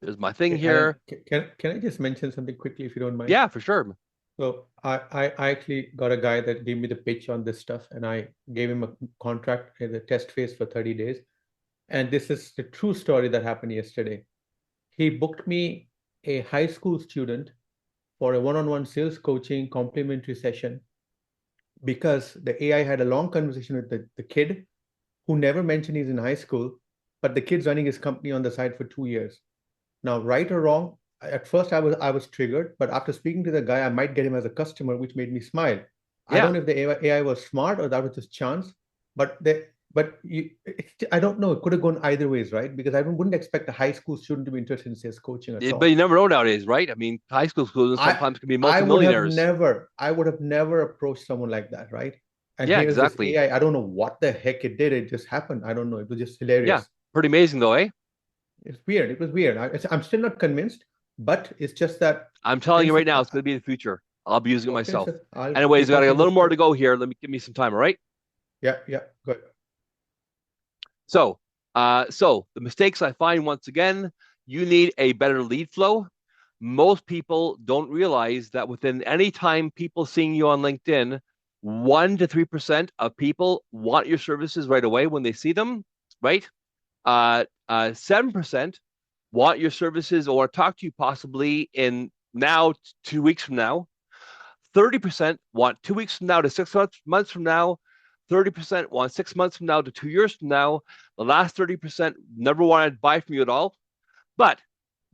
There's my thing here. Can I just mention something quickly if you don't mind? Yeah, for sure. So I actually got a guy that gave me the pitch on this stuff, and I gave him a contract in the test phase for 30 days. And this is the true story that happened yesterday. He booked me a high school student for a one-on-one sales coaching complimentary session because the AI had a long conversation with the kid who never mentioned he's in high school, but the kid's running his company on the side for 2 years. Now, right or wrong, at first I was triggered, but after speaking to the guy, I might get him as a customer, which made me smile. I don't know if the AI was smart or that was just chance, but I don't know. It could have gone either ways, right? Because I wouldn't expect a high school student to be interested in sales coaching at all. But you never know nowadays, right? I mean, high school students sometimes can be multimillionaires. I would have never approached someone like that, right? And yeah, exactly. AI, I don't know what the heck it did. It just happened. I don't know. It was just hilarious. Yeah, pretty amazing though, eh? It's weird. It was weird. I'm still not convinced, but it's just that I'm telling you right now, it's going to be the future. I'll be using it myself. So anyways, got a little more to go here. Give me some time, all right? Yeah, good. So the mistakes I find, once again, you need a better lead flow. Most people don't realize that within any time people seeing you on LinkedIn, 1 to 3% of people want your services right away when they see them, right? 7% want your services or talk to you possibly in now 2 weeks from now. 30% want 2 weeks from now to 6 months from now. 30% want 6 months from now to 2 years from now. The last 30% never want to buy from you at all. But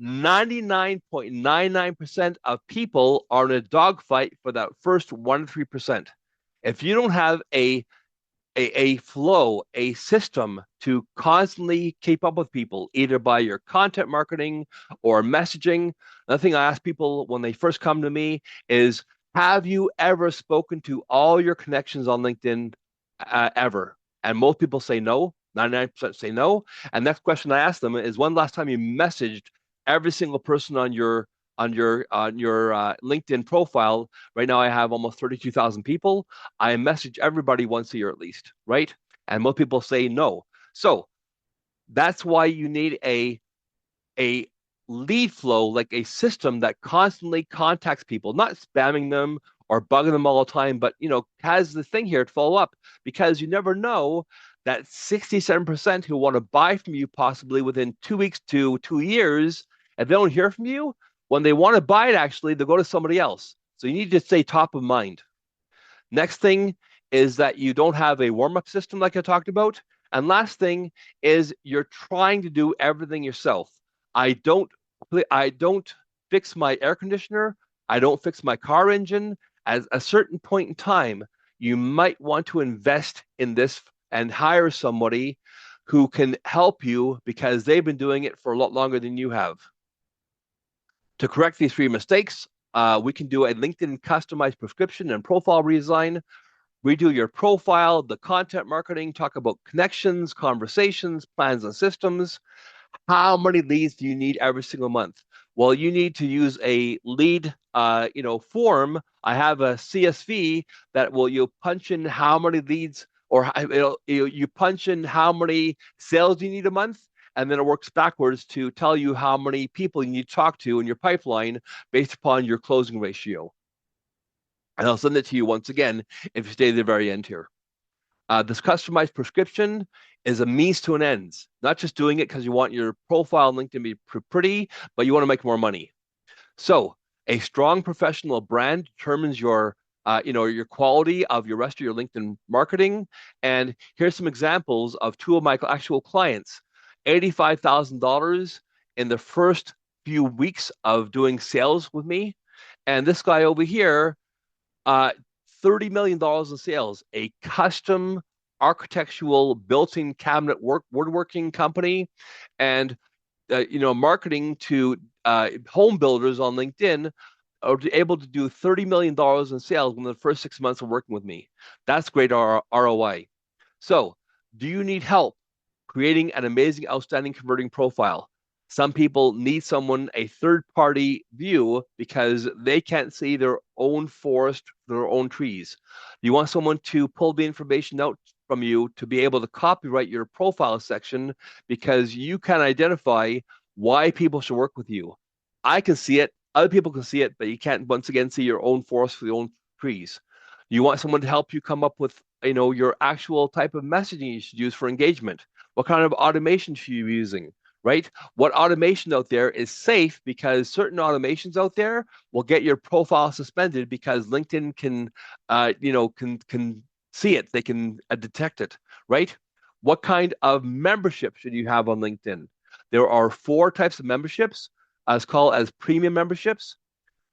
99.99% of people are in a dogfight for that first 1 to 3%. If you don't have a flow, a system to constantly keep up with people, either by your content marketing or messaging. Another thing I ask people when they first come to me is, have you ever spoken to all your connections on LinkedIn ever? And most people say no. 99% say no. And next question I ask them is, when last time you messaged every single person on your LinkedIn profile? Right now I have almost 32,000 people. I message everybody once a year at least, right? And most people say no. So that's why you need a lead flow, like a system that constantly contacts people, not spamming them or bugging them all the time, but has the thing here to follow up, because you never know that 67% who want to buy from you possibly within 2 weeks to 2 years, if they don't hear from you, when they want to buy it, actually, they'll go to somebody else. So you need to stay top of mind. Next thing is that you don't have a warm-up system like I talked about. And last thing is you're trying to do everything yourself. I don't fix my air conditioner. I don't fix my car engine. At a certain point in time, you might want to invest in this and hire somebody who can help you because they've been doing it for a lot longer than you have. To correct these 3 mistakes, we can do a LinkedIn customized prescription and profile redesign. Redo your profile, the content marketing, talk about connections, conversations, plans, and systems. How many leads do you need every single month? Well, you need to use a lead, form. I have a CSV that you punch in how many leads, or you punch in how many sales you need a month, and then it works backwards to tell you how many people you need to talk to in your pipeline based upon your closing ratio. And I'll send it to you once again if you stay to the very end here. This customized prescription is a means to an end, not just doing it because you want your profile on LinkedIn to be pretty, but you want to make more money. So a strong professional brand determines your quality of your rest of your LinkedIn marketing. And here's some examples of 2 of my actual clients. $85,000 in the first few weeks of doing sales with me. And this guy over here, $30 million in sales, a custom architectural built-in cabinet woodworking company, and marketing to home builders on LinkedIn are able to do $30 million in sales within the first 6 months of working with me. That's great ROI. So, do you need help creating an amazing, outstanding converting profile? Some people need a third-party view because they can't see their own forest, their own trees. You want someone to pull the information out from you to be able to copyright your profile section because you can identify why people should work with you. I can see it, other people can see it, but you can't, once again, see your own forest for your own trees. You want someone to help you come up with, your actual type of messaging you should use for engagement. What kind of automation should you be using? Right? What automation out there is safe because certain automations out there will get your profile suspended because LinkedIn can see it. They can detect it, right? What kind of membership should you have on LinkedIn? There are 4 types of memberships as called as premium memberships.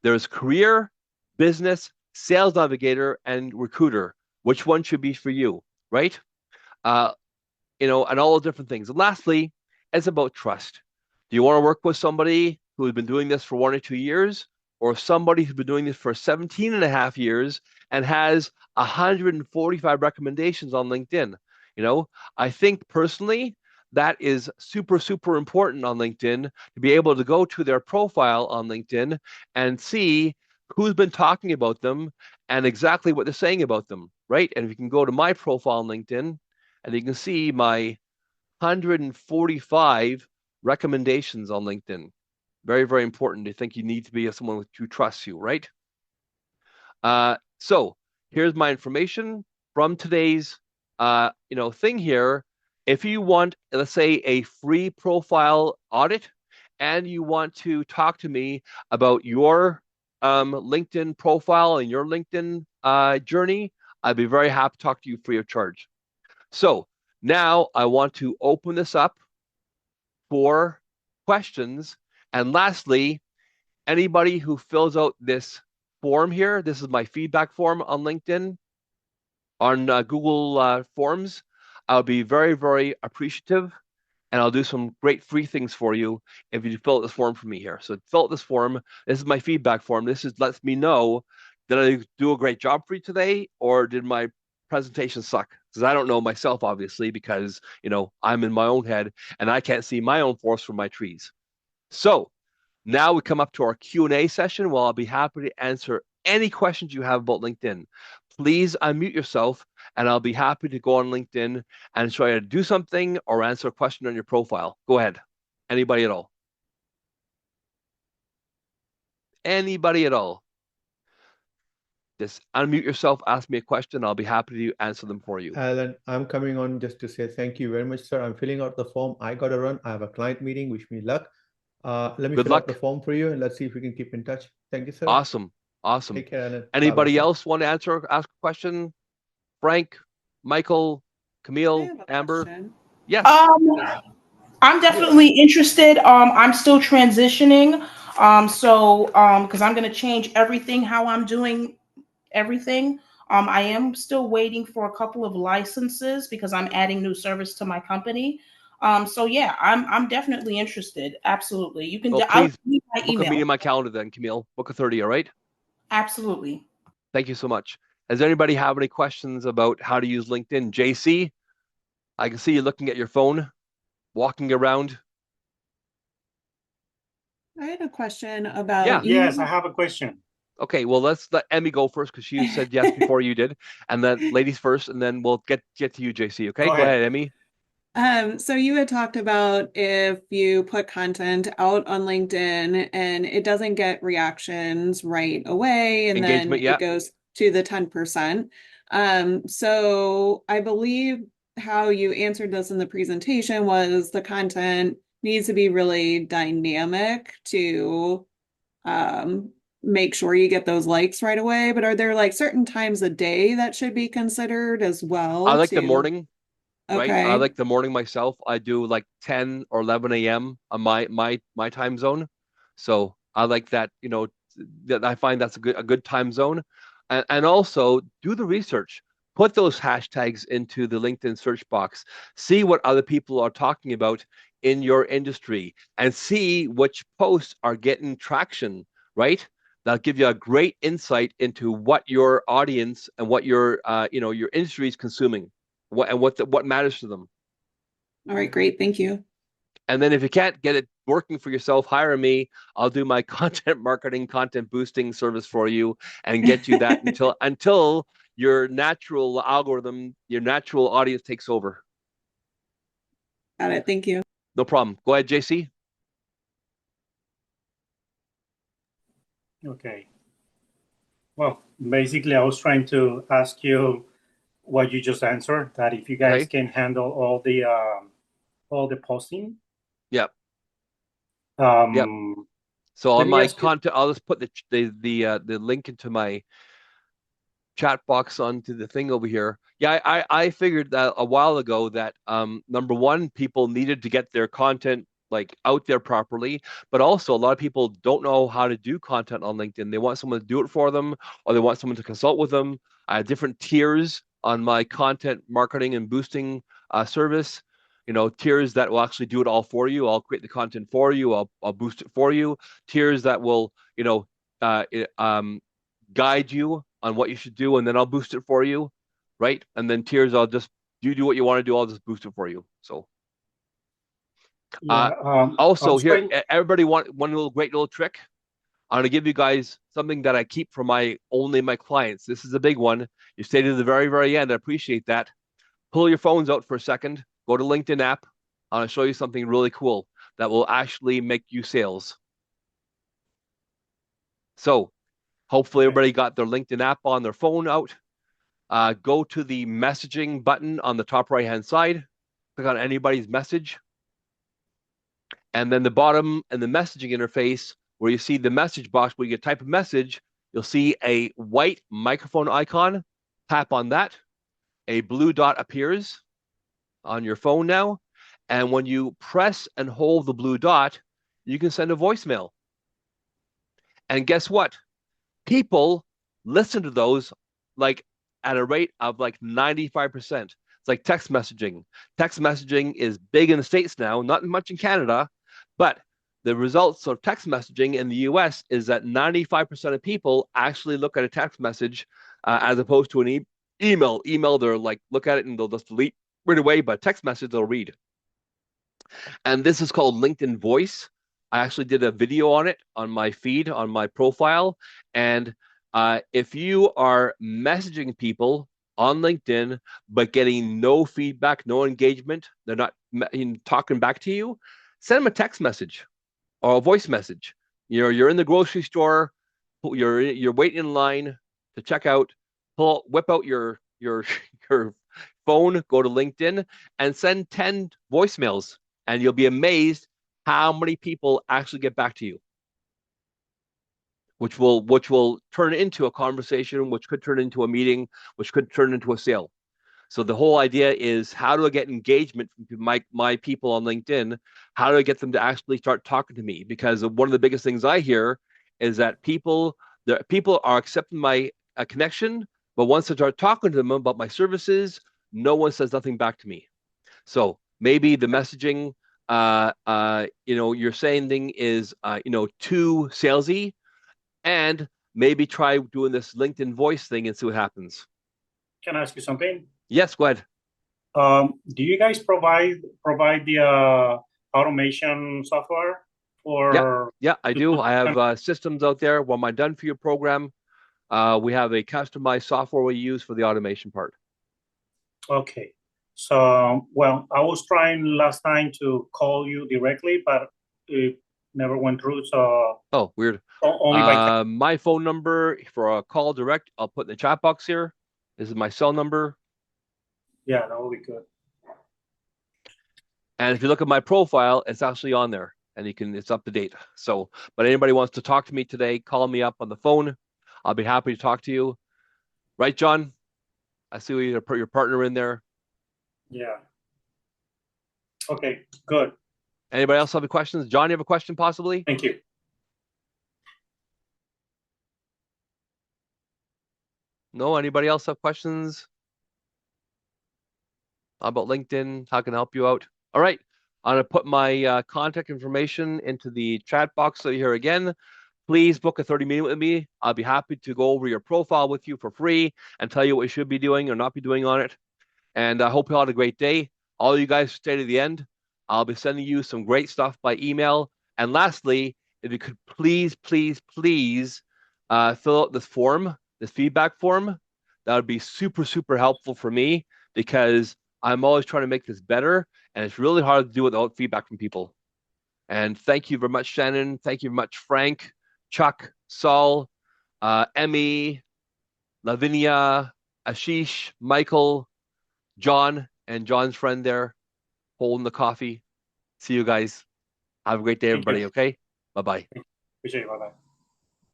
There's career, business, sales navigator, and recruiter. Which one should be for you, right? And all the different things. And lastly, it's about trust. Do you want to work with somebody who has been doing this for 1 or 2 years, or somebody who's been doing this for 17 and a half years and has 145 recommendations on LinkedIn? I think personally that is super, super important on LinkedIn to be able to go to their profile on LinkedIn and see who's been talking about them and exactly what they're saying about them, right? And if you can go to my profile on LinkedIn and you can see my 145 recommendations on LinkedIn. Very, very important. I think you need to be someone who trusts you, right? So here's my information from today's, thing here. If you want, let's say, a free profile audit, and you want to talk to me about your LinkedIn profile and your LinkedIn journey, I'd be very happy to talk to you free of charge. So now I want to open this up for questions. And lastly, anybody who fills out this form here, this is my feedback form on LinkedIn, on Google Forms, I'll be very, very appreciative. And I'll do some great free things for you if you fill out this form for me here. So fill out this form. This is my feedback form. This lets me know, did I do a great job for you today, or did my presentation suck? Because I don't know myself, obviously, because I'm in my own head and I can't see my own forest from my trees. So now we come up to our Q&A session. Well, I'll be happy to answer any questions you have about LinkedIn. Please unmute yourself and I'll be happy to go on LinkedIn and show you how to do something or answer a question on your profile. Go ahead. Anybody at all? Anybody at all? Just unmute yourself, ask me a question. I'll be happy to answer them for you. Alan, I'm coming on just to say thank you very much, sir. I'm filling out the form. I got to run. I have a client meeting. Wish me luck. Let me fill out the form for you and let's see if we can keep in touch. Thank you, sir. Awesome. Awesome. Take care, Alan. Anybody else want to ask a question Frank, Michael, I Camille, have a Amber. question. Yes. I'm definitely interested. I'm still transitioning. Because I'm gonna change everything how I'm doing everything. I am still waiting for a couple of licenses because I'm adding new service to my company. So yeah, I'm definitely interested. Absolutely. You can. Well, I'll please leave my book a email. meeting in my calendar then, Camille. Book a 30, all right? Absolutely. Thank you so much. Does anybody have any questions about how to use LinkedIn? JC, I can see you looking at your phone, walking around. I had a question about Yeah. Yes, I have a question. Okay, well, let's let Emmy go first because she said yes before you did, and then ladies first, and then we'll get to you, JC. Okay, Go go ahead. ahead, Emmy. So you had talked about if you put content out on LinkedIn and it doesn't get reactions right away, and then Engagement, yeah. it goes to the 10%. So I believe how you answered this in the presentation was the content needs to be really dynamic to make sure you get those likes right away. But are there like certain times a day that should be considered as well I like the to morning, right? I okay. like the morning myself. I do like 10 or 11 a.m. on my time zone. So I like that, that I find that's a good time zone. And also do the research. Put those hashtags into the LinkedIn search box. See what other people are talking about in your industry and see which posts are getting traction, right? That'll give you a great insight into what your audience and what your industry is consuming, what matters to them. All right, great. Thank you. And then if you can't get it working for yourself, hire me. I'll do my content marketing, content boosting service for you and get you that until your natural algorithm, your natural audience takes over. Got it. Thank you. No problem. Go ahead, JC. Okay. Well, basically, I was trying to ask you what you just answered, that if you guys Okay. can handle all the posting. Yep. Yep. So on Let me my ask you- content, I'll just put the link into my chat box onto the thing over here. Yeah, I figured that a while ago that number one, people needed to get their content like out there properly, but also a lot of people don't know how to do content on LinkedIn. They want someone to do it for them, or they want someone to consult with them. I have different tiers on my content marketing and boosting service. Tiers that will actually do it all for you. I'll create the content for you. I'll boost it for you. Tiers that will, guide you on what you should do, and then I'll boost it for you, right? And then tiers, I'll just you do what you want to do. I'll just boost it for you. So Yeah. also here, trying- everybody want one great little trick. I'm going to give you guys something that I keep for only my clients. This is a big one. You stayed to the very, very end. I appreciate that. Pull your phones out for a second. Go to LinkedIn app. I'm going to show you something really cool that will actually make you sales. So hopefully everybody got their LinkedIn app on their phone out. Go to the messaging button on the top right-hand side. Click on anybody's message. And then the bottom and the messaging interface where you see the message box where you type a message, you'll see a white microphone icon. Tap on that. A blue dot appears on your phone now. And when you press and hold the blue dot, you can send a voicemail. And guess what? People listen to those like at a rate of like 95%. It's like text messaging. Text messaging is big in the States now, not much in Canada, but the results of text messaging in the US is that 95% of people actually look at a text message as opposed to an email. Email, they're like, look at it and they'll just delete right away, but text message, they'll read. And this is called LinkedIn Voice. I actually did a video on it on my feed, on my profile. And if you are messaging people on LinkedIn, but getting no feedback, no engagement, they're not talking back to you, send them a text message or a voice message. You're in the grocery store, you're waiting in line to check out, whip out your phone, go to LinkedIn and send 10 voicemails, and you'll be amazed how many people actually get back to you which will turn into a conversation, which could turn into a meeting, which could turn into a sale. So the whole idea is, how do I get engagement from my people on LinkedIn? How do I get them to actually start talking to me? Because one of the biggest things I hear is that people are accepting my connection, but once I start talking to them about my services, no one says nothing back to me. So maybe the messaging, you're saying thing is, too salesy, and maybe try doing this LinkedIn voice thing and see what happens. Can I ask you something? Yes, go ahead. Do you guys provide the automation software for? Yeah, I do. I have systems out there. Well, my Done For You program, we have a customized software we use for the automation part. Okay. So, well, I was trying last time to call you directly, but it never went through. So. Oh, weird. Only by my phone number for a call direct, I'll put in the chat box here. This is my cell number. Yeah, that would be good. And if you look at my profile, it's actually on there, and it's up to date. So, but anybody wants to talk to me today, call me up on the phone. I'll be happy to talk to you. Right, John? I see you put your partner in there. Yeah. Okay, good. Anybody else have any questions? John, you have a question possibly? Thank you. No, anybody else have questions about LinkedIn? How can I help you out? All right, I'm gonna put my contact information into the chat box so here again. Please book a 30 meeting with me. I'll be happy to go over your profile with you for free and tell you what you should be doing or not be doing on it. And I hope you all had a great day. All you guys stay to the end. I'll be sending you some great stuff by email. And lastly, if you could please fill out this form, this feedback form, that would be super, super helpful for me, because I'm always trying to make this better, and it's really hard to do without feedback from people. And thank you very much, Shannon. Thank you very much, Frank, Chuck, Saul, Emmy, Lavinia, Ashish, Michael, John, and John's friend there holding the coffee. See you guys. Have a great day, everybody. Okay? Bye-bye. Appreciate it. Bye-bye.